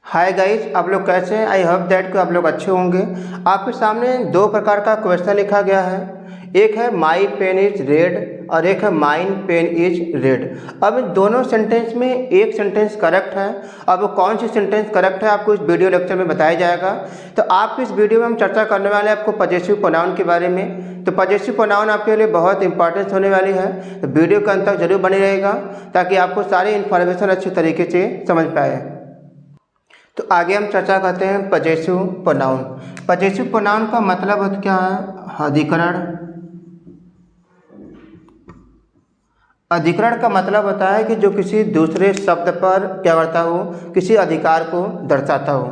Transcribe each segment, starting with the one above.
Hi guys, आप लोग कैसे हैं? आई होप दैट कि आप लोग अच्छे होंगे। आपके सामने दो प्रकार का क्वेश्चन लिखा गया है। एक है माई पेन इज रेड और एक है माइन पेन इज रेड। अब इन दोनों सेंटेंस में एक सेंटेंस करेक्ट है। अब वो कौन सी सेंटेंस करेक्ट है आपको इस वीडियो लेक्चर में बताया जाएगा। तो आपकी इस वीडियो में हम चर्चा करने वाले हैं आपको पॉजेसिव प्रोनाउन के बारे में। तो पॉजेसिव प्रोनाउन आपके लिए बहुत इंपॉर्टेंट होने वाली है, तो वीडियो के अंत तक जरूर बनी रहेगा ताकि आपको सारी इन्फॉर्मेशन अच्छी तरीके से समझ पाए। तो आगे हम चर्चा करते हैं पॉजेसिव प्रोनाउन। पॉजेसिव प्रोनाउन का मतलब क्या है? अधिकरण। अधिकरण का मतलब होता है कि जो किसी दूसरे शब्द पर क्या करता हो, किसी अधिकार को दर्शाता हो।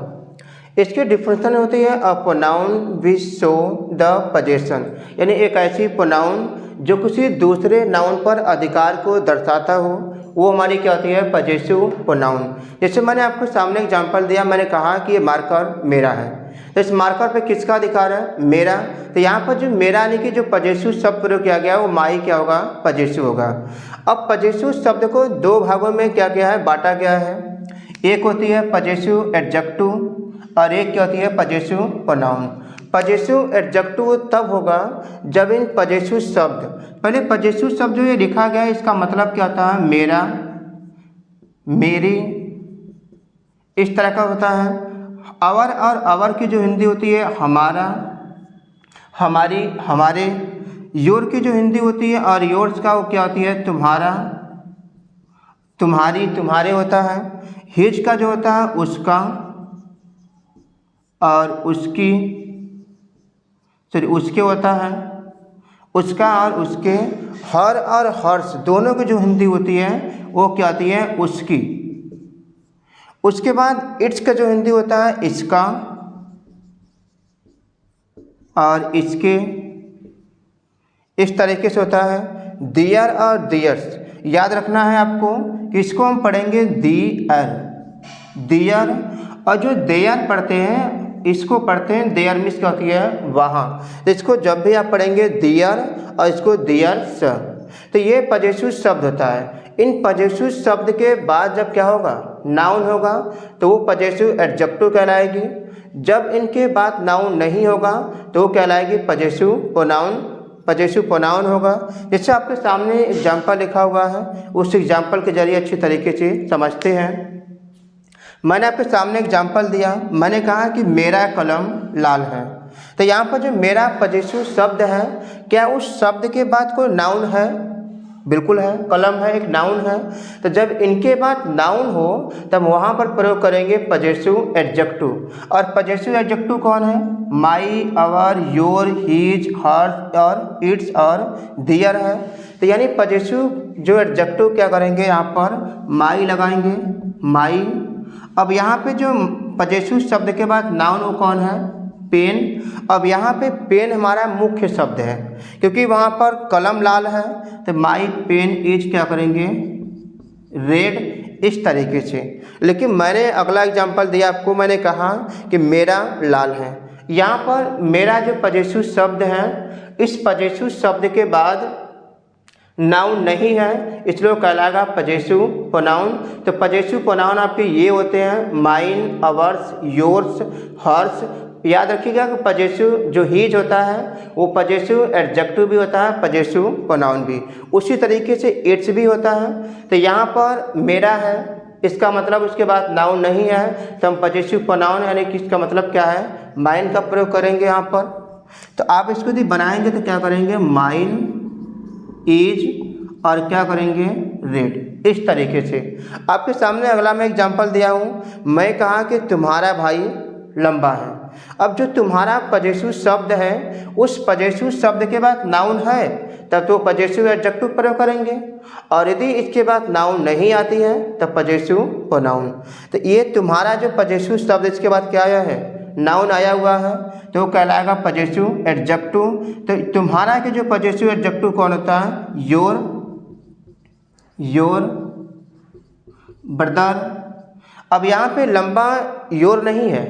इसकी डिफिनेशन होती है a pronoun which show the possession, यानी एक ऐसी प्रोनाउन जो किसी दूसरे नाउन पर अधिकार को दर्शाता हो, वो हमारी क्या होती है? Possessive pronoun. जैसे मैंने आपको सामने एग्जांपल दिया, मैंने कहा कि ये मार्कर मेरा है, तो इस मार्कर पे किसका अधिकार है? मेरा। तो यहाँ पर जो मेरा यानी कि जो पॉजेसिव शब्द प्रयोग किया गया वो माई क्या होगा? पॉजेसिव होगा। अब पॉजेसिव शब्द को दो भागों में क्या किया है? बांटा गया है। एक होती है पॉजेसिव एडजेक्टिव और एक क्या होती है? Possessive pronoun. पॉजेसिव एडजेक्टिव तब होगा जब इन पॉजेसिव शब्द, पहले पॉजेसिव शब्द जो ये लिखा गया है इसका मतलब क्या होता है? मेरा, मेरी, इस तरह का होता है। अवर और अवर की जो हिंदी होती है हमारा, हमारी, हमारे। योर की जो हिंदी होती है और योर्स का वो क्या होती है? तुम्हारा, तुम्हारी, तुम्हारे होता है। हिज का जो होता है उसका और उसकी, सॉरी उसके होता है, उसका और उसके। हर और हर्ष दोनों की जो हिंदी होती है वो क्या होती है? उसकी। उसके बाद इट्स का जो हिंदी होता है इसका और इसके, इस तरीके से होता है। दियर और दियर्स, याद रखना है आपको कि इसको हम पढ़ेंगे दियर, दियर। और जो देयर पढ़ते हैं इसको पढ़ते हैं देयर मीन्स क्या होती है? वहाँ। तो इसको जब भी आप पढ़ेंगे दियर और इसको दियर्स, तो ये पॉजेसिव शब्द होता है। इन पॉजेसिव शब्द के बाद जब क्या होगा? नाउन होगा, तो वो पॉजेसिव एडजेक्टिव कहलाएगी। जब इनके बाद नाउन नहीं होगा तो वो कहलाएगी पॉजेसिव प्रोनाउन। पॉजेसिव प्रोनाउन होगा। जैसे आपके सामने एग्जाम्पल लिखा हुआ है, उस एग्जाम्पल के जरिए अच्छी तरीके से समझते हैं। मैंने आपके सामने एग्जाम्पल दिया, मैंने कहा कि मेरा कलम लाल है। तो यहाँ पर जो मेरा पॉजेसिव शब्द है, क्या उस शब्द के बाद कोई नाउन है? बिल्कुल है, कलम है, एक नाउन है। तो जब इनके बाद नाउन हो तब वहाँ पर प्रयोग करेंगे पॉजेसिव एडजेक्टिव। और पॉजेसिव एडजेक्टिव कौन है? माई, अवर, योर, हीज, हर्स और इट्स और दियर है। तो यानी पॉजेसिव जो एडजेक्टिव क्या करेंगे? यहाँ पर माई लगाएंगे, माई। अब यहाँ पे जो पॉजेसिव शब्द के बाद नाउन वो कौन है? पेन। अब यहाँ पे पेन हमारा मुख्य शब्द है क्योंकि वहाँ पर कलम लाल है, तो माई पेन इज क्या करेंगे? रेड, इस तरीके से। लेकिन मैंने अगला एग्जांपल दिया आपको, मैंने कहा कि मेरा लाल है। यहाँ पर मेरा जो पॉजेसिव शब्द है, इस पॉजेसिव शब्द के बाद नाउन नहीं है, इसलिए कहलाएगा पॉजेसिव प्रोनाउन। तो पॉजेसिव प्रोनाउन आपके ये होते हैं माइन, अवर्स, योर्स, हर्स। याद रखिएगा कि पॉजेसिव जो हीज होता है वो पॉजेसिव एडजेक्टिव भी होता है, पॉजेसिव प्रोनाउन भी। उसी तरीके से इट्स भी होता है। तो यहाँ पर मेरा है, इसका मतलब उसके बाद नाउन नहीं है, तो हम पॉजेसिव प्रोनाउन यानी कि इसका मतलब क्या है? माइन का प्रयोग करेंगे यहाँ पर। तो आप इसको यदि बनाएंगे तो क्या करेंगे? माइन इज और क्या करेंगे? रेड, इस तरीके से। आपके सामने अगला मैं एग्जांपल दिया हूँ, मैं कहा कि तुम्हारा भाई लंबा है। अब जो तुम्हारा पॉजेसिव शब्द है, उस पॉजेसिव शब्द के बाद नाउन है तब तो पॉजेसिव एडजेक्टिव प्रयोग करेंगे, और यदि इसके बाद नाउन नहीं आती है तब पॉजेसिव प्रोनाउन। तो ये तुम्हारा जो पॉजेसिव शब्द इसके बाद क्या आया है? नाउन आया हुआ है, तो वो कहलाएगा पॉजेसिव एडजेक्टिव। तो तुम्हारा के जो पॉजेसिव एडजेक्टिव कौन होता है? Your, your brother. अब यहाँ पे लंबा योर नहीं है,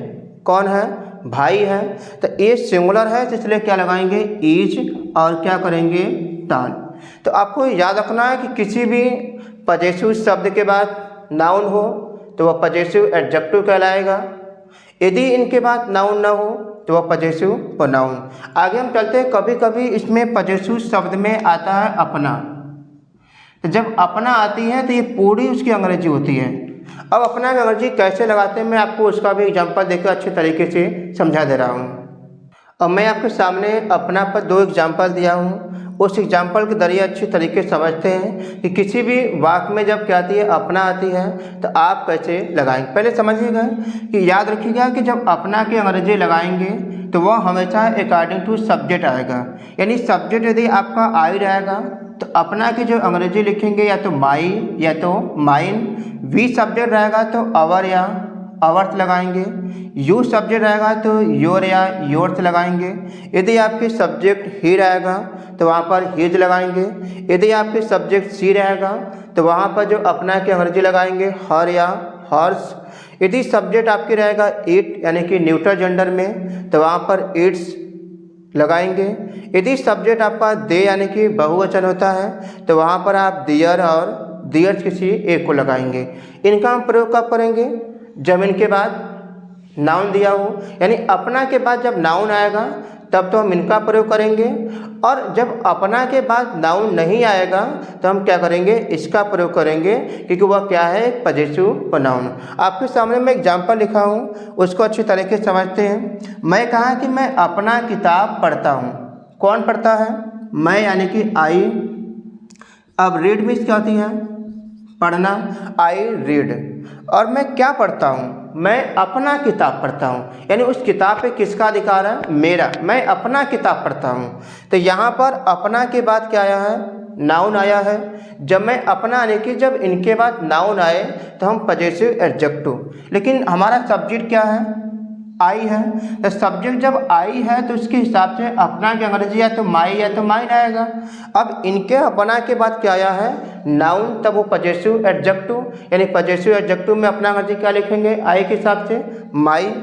कौन है? भाई है। तो ये सिंगुलर है, तो इसलिए क्या लगाएंगे? इज और क्या करेंगे? टाल। तो आपको याद रखना है कि किसी भी पॉजेसिव शब्द के बाद नाउन हो तो वह पजेसिव एडजेक्टिव कहलाएगा। यदि इनके बाद नाउन न हो तो वह पजेसिव प्रोनाउन। आगे हम चलते हैं, कभी कभी इसमें पजेसिव शब्द में आता है अपना। तो जब अपना आती है तो ये पूरी उसकी अंग्रेजी होती है। अब अपना की अंग्रेजी कैसे लगाते हैं मैं आपको उसका भी एग्जाम्पल देकर अच्छे तरीके से समझा दे रहा हूँ। अब मैं आपके सामने अपना पर 2 एग्जाम्पल दिया हूँ, उस एग्जाम्पल के जरिए अच्छी तरीके से समझते हैं कि किसी भी वाक्य में जब क्या आती है अपना आती है तो आप कैसे लगाएंगे। पहले समझिएगा कि याद रखिएगा कि जब अपना की अंग्रेजी लगाएंगे तो वह हमेशा अकॉर्डिंग टू सब्जेक्ट आएगा। यानी सब्जेक्ट यदि आपका आई रहेगा तो अपना की जो अंग्रेजी लिखेंगे या तो माई या तो माइन। वी सब्जेक्ट रहेगा तो अवर या अवर्थ लगाएंगे। यू सब्जेक्ट रहेगा तो योर या योर्थ लगाएंगे। यदि आपके सब्जेक्ट ही रहेगा तो वहाँ पर हिज लगाएंगे। यदि आपके सब्जेक्ट सी रहेगा तो वहाँ पर जो अपना की अंग्रेजी लगाएंगे हर या हर्स। यदि सब्जेक्ट आपके रहेगा इट यानी कि न्यूट्रल जेंडर में तो वहाँ पर इट्स लगाएंगे। यदि सब्जेक्ट आपका दे यानी कि बहुवचन होता है तो वहाँ पर आप दियर और दियर्स किसी एक को लगाएंगे। इनका हम प्रयोग कब करेंगे? जब इनके बाद नाउन दिया हो, यानी अपना के बाद जब नाउन आएगा तब तो हम इनका प्रयोग करेंगे, और जब अपना के बाद नाउन नहीं आएगा तो हम क्या करेंगे? इसका प्रयोग करेंगे, क्योंकि वह क्या है? एक पजेसिव प्रोनाउन। आपके सामने मैं एग्जाम्पल लिखा हूँ, उसको अच्छी तरीके से समझते हैं। मैं कहा कि मैं अपना किताब पढ़ता हूँ। कौन पढ़ता है? मैं यानी कि आई। अब रीड मीन्स क्या होती है? पढ़ना। I read. और मैं क्या पढ़ता हूँ? मैं अपना किताब पढ़ता हूँ। यानी उस किताब पे किसका अधिकार है? मेरा। मैं अपना किताब पढ़ता हूँ। तो यहाँ पर अपना के बाद क्या आया है? नाउन आया है। जब मैं अपना यानी कि जब इनके बाद नाउन आए तो हम पजेसिव एडजेक्टिव, लेकिन हमारा सब्जेक्ट क्या है? आई है। तो सब्जेक्ट जब आई है तो उसके हिसाब से अपना की अंग्रेजी या तो माई या तो माइन आएगा। अब इनके अपना के बाद क्या आया है? नाउन, तब वो पजेसिव एडजेक्टिव, यानी पजेसिव एडजेक्टिव में अपना अंग्रेजी क्या लिखेंगे? आई के हिसाब से माई।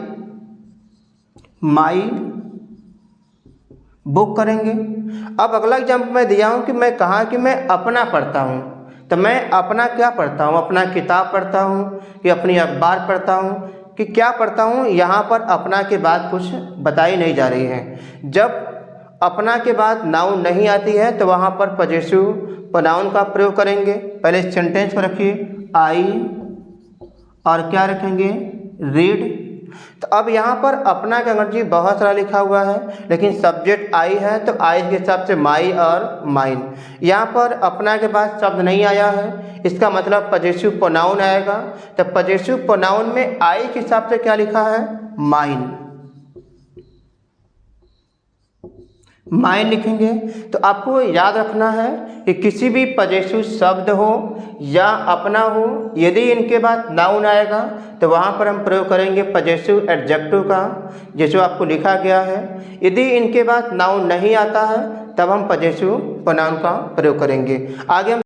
माई बुक करेंगे। अब अगला एग्जाम्पल मैं दिया हूँ कि मैं कहा कि मैं अपना पढ़ता हूँ, तो मैं अपना क्या पढ़ता हूँ? अपना किताब पढ़ता हूँ कि अपनी अखबार पढ़ता हूँ कि क्या पढ़ता हूँ? यहाँ पर अपना के बाद कुछ बताई नहीं जा रही है। जब अपना के बाद नाउन नहीं आती है तो वहाँ पर पजेसिव प्रोनाउन का प्रयोग करेंगे। पहले सेंटेंस को रखिए, आई और क्या रखेंगे? रीड। तो अब यहाँ पर अपना का अंग्रेजी बहुत सारा लिखा हुआ है, लेकिन सब्जेक्ट आई है तो आई के हिसाब से माई और माइन। यहाँ पर अपना के बाद शब्द नहीं आया है, इसका मतलब पजेसिव प्रोनाउन आएगा। तो पजेसिव प्रोनाउन में आई के हिसाब से क्या लिखा है? माइन। माइन लिखेंगे। तो आपको याद रखना है कि किसी भी पजेसिव शब्द हो या अपना हो, यदि इनके बाद नाउन आएगा तो वहाँ पर हम प्रयोग करेंगे पजेसिव एडजेक्टिव का, जैसे आपको लिखा गया है। यदि इनके बाद नाउन नहीं आता है तब हम पजेसिव प्रोनाउन का प्रयोग करेंगे। आगे हम